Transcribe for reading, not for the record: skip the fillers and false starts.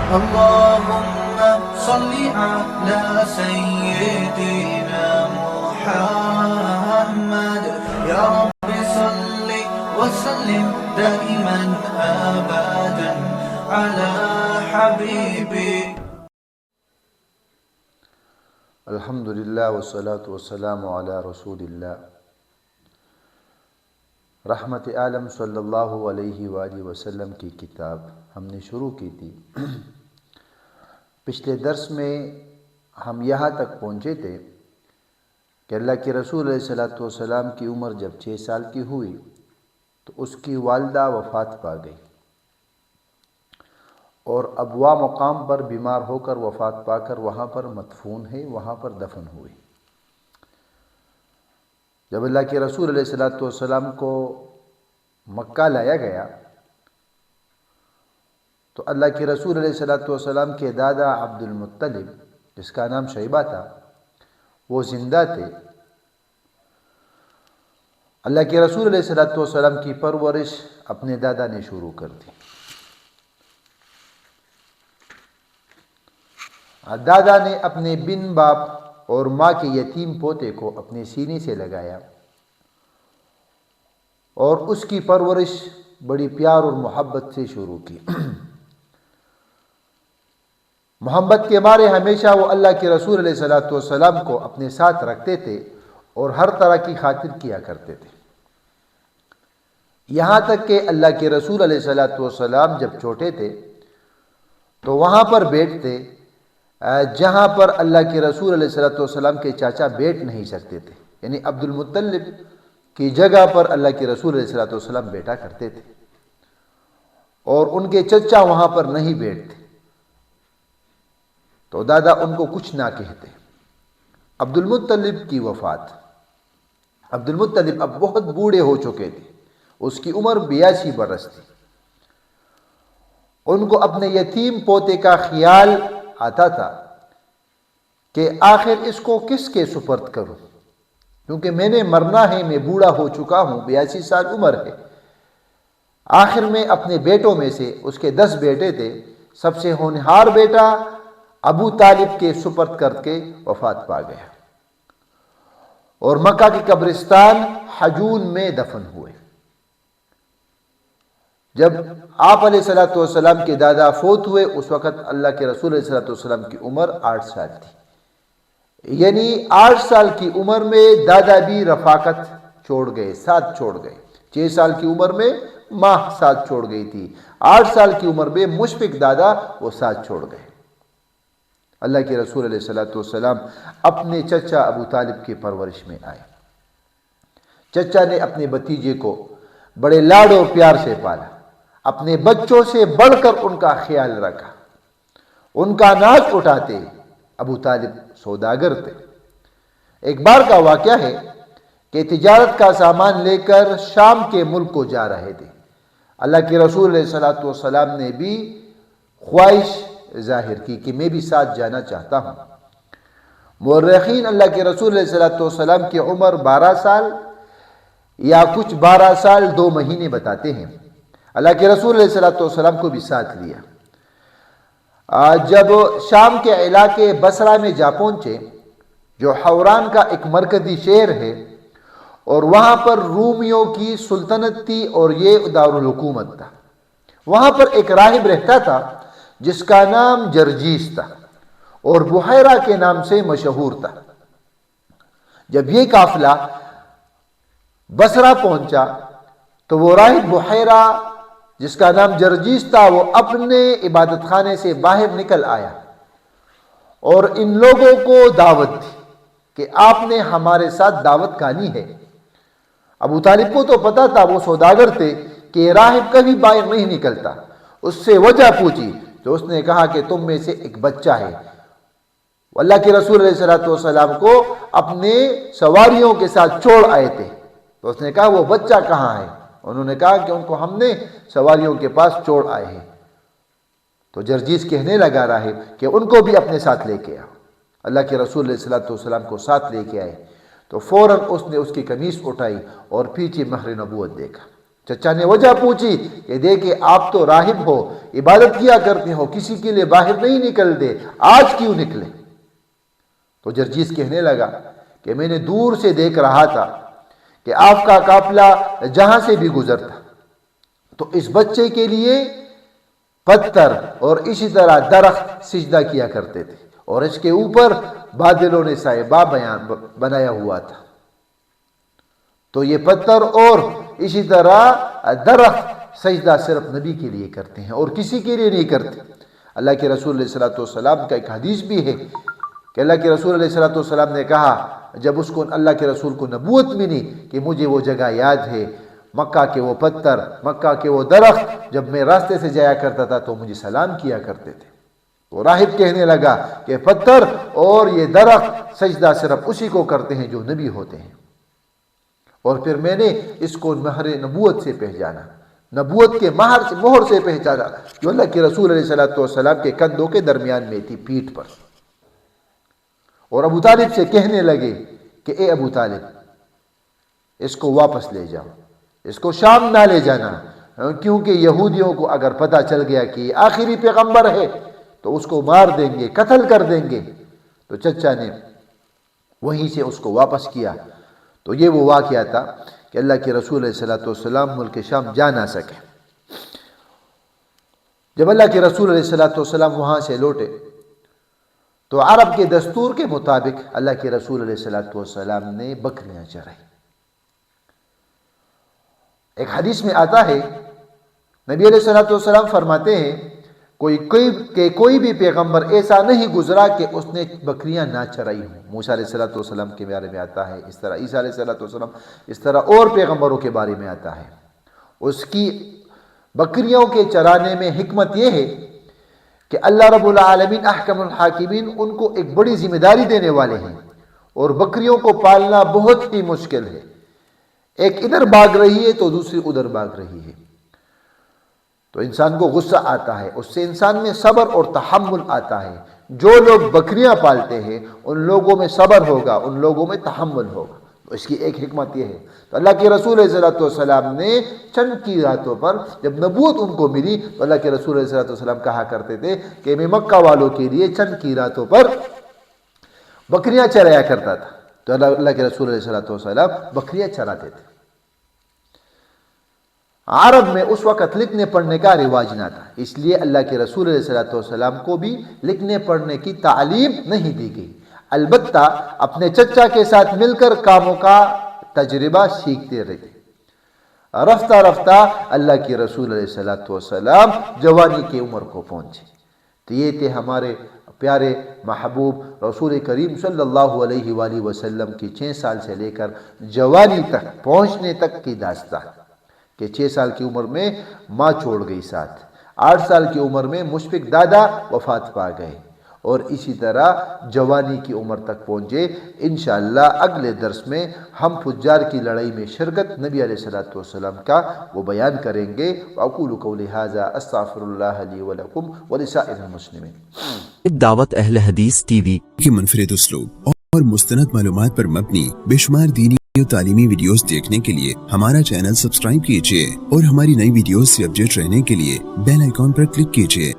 اللهم صل على سيدنا محمد يا رب صل وسلم دائما أبدا على حبيبك. الحمدللہ والصلاة والسلام علی رسول اللہ. رحمت عالم صلی اللہ علیہ وآلہ وسلم کی کتاب ہم نے شروع کی تھی. پچھلے درس میں ہم یہاں تک پہنچے تھے کہ اللہ کے رسول علیہ السلام کی عمر جب 6 سال کی ہوئی تو اس کی والدہ وفات پا گئی اور ابوا مقام پر بیمار ہو کر وفات پا کر وہاں پر مدفون ہے، وہاں پر دفن ہوئی. جب اللہ کے رسول علیہ السلام کو مکہ لایا گیا تو اللہ کے رسول علیہ السلام کے دادا عبد المطلب، جس کا نام شیبہ تھا، وہ زندہ تھے. اللہ کے رسول علیہ السلام کی پرورش اپنے دادا نے شروع کر دی. دادا نے اپنے بن باپ اور ماں کے یتیم پوتے کو اپنے سینے سے لگایا اور اس کی پرورش بڑی پیار اور محبت سے شروع کی. محبت کے مارے ہمیشہ وہ اللہ کے رسول علیہ السلام کو اپنے ساتھ رکھتے تھے اور ہر طرح کی خاطر کیا کرتے تھے. یہاں تک کہ اللہ کے رسول علیہ السلام جب چھوٹے تھے تو وہاں پر بیٹھتے جہاں پر اللہ کے رسول علیہ السلام کے چاچا بیٹھ نہیں سکتے تھے، یعنی عبد المطلب کی جگہ پر اللہ کے رسول علیہ السلام بیٹھا کرتے تھے اور ان کے چچا وہاں پر نہیں بیٹھتے تو دادا ان کو کچھ نہ کہتے. عبد المطلب کی وفات. عبد المطلب اب بہت بوڑھے ہو چکے تھے، اس کی عمر 82 برس تھی. ان کو اپنے یتیم پوتے کا خیال آتا تھا کہ آخر اس کو کس کے سپرد کروں، کیونکہ میں نے مرنا ہے، میں بوڑھا ہو چکا ہوں، 82 سال عمر ہے. آخر میں اپنے بیٹوں میں سے، اس کے 10 بیٹے تھے، سب سے ہونہار بیٹا ابو طالب کے سپرد کر کے وفات پا گیا اور مکہ کی قبرستان حجون میں دفن ہوئے. جب آپ علیہ السلام کے دادا فوت ہوئے اس وقت اللہ کے رسول علیہ السلام کی عمر 8 سال تھی. یعنی 8 سال کی عمر میں دادا بھی رفاقت چھوڑ گئے، ساتھ چھوڑ گئے. 6 سال کی عمر میں ماں ساتھ چھوڑ گئی تھی، 8 سال کی عمر میں مشفق دادا وہ ساتھ چھوڑ گئے. اللہ کے رسول علیہ السلام اپنے چچا ابو طالب کی پرورش میں آئے. چچا نے اپنے بھتیجے کو بڑے لاڈ اور پیار سے پالا، اپنے بچوں سے بڑھ کر ان کا خیال رکھا، ان کا ناز اٹھاتے. ابو طالب سوداگر تھے. ایک بار کا واقعہ ہے کہ تجارت کا سامان لے کر شام کے ملک کو جا رہے تھے. اللہ کے رسول علیہ السلام نے بھی خواہش ظاہر کی کہ میں بھی ساتھ جانا چاہتا ہوں. مورخین اللہ کے رسول علیہ السلام کی عمر 12 سال یا کچھ 12 سال 2 مہینے بتاتے ہیں. اللہ کے رسول علیہ السلام کو بھی ساتھ لیا. جب شام کے علاقے بصرہ میں جا پہنچے، جو حوران کا ایک مرکزی شہر ہے اور وہاں پر رومیوں کی سلطنت تھی اور یہ دارالحکومت تھا. وہاں پر ایک راہب رہتا تھا جس کا نام جرجیس تھا اور بحیرہ کے نام سے مشہور تھا. جب یہ قافلہ بصرہ پہنچا تو وہ راہب بحیرہ جس کا نام جرجیس تھا وہ اپنے عبادت خانے سے باہر نکل آیا اور ان لوگوں کو دعوت دی کہ آپ نے ہمارے ساتھ دعوت کھانی ہے. ابو طالب کو تو پتا تھا، وہ سوداگر تھے، کہ راہب کبھی باہر نہیں نکلتا. اس سے وجہ پوچھی تو اس نے کہا کہ تم میں سے ایک بچہ ہے. اللہ کے رسول علیہ السلام کو اپنے سواریوں کے ساتھ چھوڑ آئے تھے. تو اس نے کہا وہ بچہ کہاں ہے؟ انہوں نے کہا کہ ان کو ہم نے سواریوں کے پاس چھوڑ آئے ہیں. تو جرجیس کہنے لگا راہب کہ ان کو بھی اپنے ساتھ لے کے آ. اللہ کے رسول علیہ السلام کو ساتھ لے کے آئے تو فوراً اس نے اس کی قمیص اٹھائی اور پیچھے مہر نبوت دیکھا. چچا نے وجہ پوچھی کہ دیکھیں آپ تو راہب ہو، عبادت کیا کرتے ہو، کسی کے لیے باہر نہیں نکلتے، آج کیوں نکلے؟ تو جرجیس کہنے لگا کہ میں نے دور سے دیکھ رہا تھا کہ آپ کا قافلہ جہاں سے بھی گزرتا تو اس بچے کے لیے پتھر اور اسی طرح درخت سجدہ کیا کرتے تھے، اور اس کے اوپر بادلوں نے سائبہ بنایا ہوا تھا۔ تو یہ پتھر اور اسی طرح درخت سجدہ صرف نبی کے لیے کرتے ہیں اور کسی کے لیے نہیں کرتے۔ اللہ کے رسول علیہ الصلوۃ والسلام کا ایک حدیث بھی ہے کہ اللہ کے رسول علیہ الصلوۃ والسلام نے کہا جب اس کو اللہ کے رسول کو نبوت ملی کہ مجھے وہ جگہ یاد ہے، مکہ کے وہ پتھر، مکہ کے وہ درخت، جب میں راستے سے جایا کرتا تھا تو مجھے سلام کیا کرتے تھے۔ تو راہب کہنے لگا کہ پتھر اور یہ درخت سجدہ صرف اسی کو کرتے ہیں جو نبی ہوتے ہیں، اور پھر میں نے اس کو مہر نبوت سے پہچانا، نبوت کے مہر سے پہچانا جو اللہ کے رسول علیہ الصلوۃ والسلام کے کندھوں کے درمیان میں تھی، پیٹھ پر۔ اور ابو طالب سے کہنے لگے کہ اے ابو طالب اس کو واپس لے جاؤ، اس کو شام نہ لے جانا، کیونکہ یہودیوں کو اگر پتہ چل گیا کہ یہ آخری پیغمبر ہے تو اس کو مار دیں گے، قتل کر دیں گے۔ تو چچا نے وہیں سے اس کو واپس کیا۔ تو یہ وہ واقعہ تھا کہ اللہ کے رسول علیہ الصلوۃ والسلام ملک شام جا نہ سکے۔ جب اللہ کے رسول علیہ الصلوۃ والسلام وہاں سے لوٹے تو عرب کے دستور کے مطابق اللہ کے رسول علیہ الصلوۃ والسلام نے بکریاں چرائی۔ ایک حدیث میں آتا ہے نبی علیہ الصلوۃ والسلام فرماتے ہیں کوئی بھی پیغمبر ایسا نہیں گزرا کہ اس نے بکریاں نہ چرائی ہوں۔ موسیٰ علیہ الصلوۃ والسلام کے بارے میں آتا ہے، اس طرح عیسیٰ علیہ الصلوۃ والسلام، اس طرح اور پیغمبروں کے بارے میں آتا ہے۔ اس کی بکریوں کے چرانے میں حکمت یہ ہے کہ اللہ رب العالمین احکم الحاکمین ان کو ایک بڑی ذمہ داری دینے والے ہیں، اور بکریوں کو پالنا بہت ہی مشکل ہے۔ ایک ادھر بھاگ رہی ہے تو دوسری ادھر بھاگ رہی ہے، تو انسان کو غصہ آتا ہے، اس سے انسان میں صبر اور تحمل آتا ہے۔ جو لوگ بکریاں پالتے ہیں ان لوگوں میں صبر ہوگا، ان لوگوں میں تحمل ہوگا۔ تو اس کی ایک حکمت یہ ہے۔ تو اللہ کے رسول علیہ الصلوۃ والسلام نے چند کی راتوں پر جب نبوت ان کو ملی تو اللہ کے رسول علیہ الصلوۃ والسلام کہا کرتے تھے کہ میں مکہ والوں کے لیے چند کی راتوں پر بکریاں چرایا کرتا تھا۔ تو اللہ کے رسول علیہ الصلوۃ والسلام بکریاں چراتے تھے۔ عرب میں اس وقت لکھنے پڑھنے کا رواج نہ تھا، اس لیے اللہ کے رسول علیہ الصلوۃ والسلام کو بھی لکھنے پڑھنے کی تعلیم نہیں دی گئی، البتہ اپنے چچا کے ساتھ مل کر کاموں کا تجربہ سیکھتے رہے۔ رفتہ رفتہ اللہ کے رسول علیہ الصلوۃ والسلام جوانی کی عمر کو پہنچے۔ تو یہ تھے ہمارے پیارے محبوب رسول کریم صلی اللہ علیہ وآلہ وسلم کی 6 سال سے لے کر جوانی تک پہنچنے تک کی داستان، کہ 6 سال کی عمر میں ماں چھوڑ گئی ساتھ، 8 سال کی عمر میں مشفق دادا وفات پا گئے، اور اسی طرح جوانی کی عمر تک پہنچے۔ انشاءاللہ اگلے درس میں ہم فجار کی لڑائی میں شرکت نبی علیہ الصلوۃ والسلام کا وہ بیان کریں گے۔ وأقول قولی ھذا استغفر اللہ لی ولکم ولسائر المسلمین۔ دعوت اہل حدیث ٹی وی کی منفرد اسلوب اور مستند معلومات پر مبنی بے شمار دینی اور تعلیمی ویڈیوز دیکھنے کے لیے ہمارا چینل سبسکرائب کیجیے، اور ہماری نئی ویڈیوز سے اپڈیٹ رہنے کے لیے بیل آئیکن پر کلک کیجیے۔